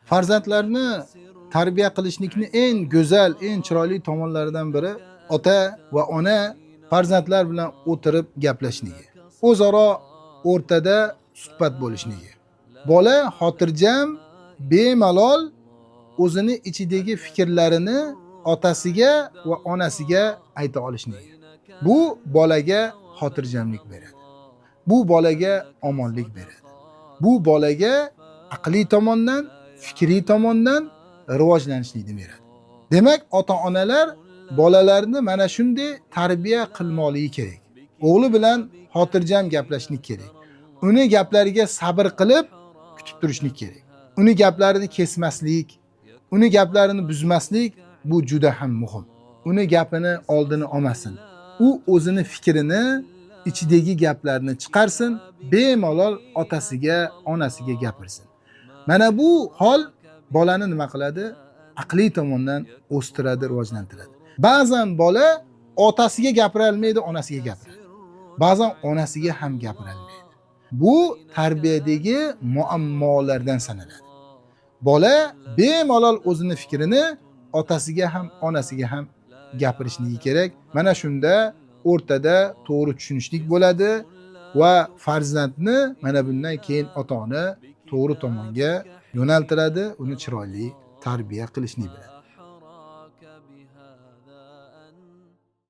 Farzandlarni tarbiya qilishlikni eng go'zal, eng chiroyli tomonlaridan biri ota va ona farzandlar bilan o'tirib gaplashishligi. O'zaro o'rtada suhbat bo'lishligi. Bola xotirjam, bemalol o'zini ichidagi fikrlarini otasiga va onasiga ayta olishligi. Bu bolaga xotirjamlik beradi. Bu bolaga omonlik beradi. Bu bolaga aqliy tomondan, fikriy tomondan rivojlanishlikni beradi. Demak, ota-onalar bolalarni mana shunday tarbiya qilmoqligi kerak. O'g'li bilan xotirjam gaplashishlik kerak. Uni gaplariga sabr qilib kutib turishlik kerak. Uni gaplarini kesmaslik, uni gaplarini buzmaslik bu juda ham muhim. Uni gapini oldini olmasin. U o'zini fikrini, ichidagi gaplarni chiqarsin, bemalol otasiga, onasiga gapirsin. Mana bu hol bolani nima qiladi? Aqliy tomondan o'stiradi, rivojlantiradi. Ba'zan bola otasiga gapira olmaydi, onasiga gapiradi. Ba'zan onasiga ham gapira olmaydi. Bu tarbiyadagi muammolardan sanaladi. Bola bemalol o'zini fikrini otasiga ham, onasiga ham gapirishligi kerak. Mana shunda o'rtada to'g'ri tushunishlik bo'ladi va farzandni mana bundan keyin ota-ona to'g'ri tomonga yo'naltiradi, uni chiroyli tarbiya qilishni biladi.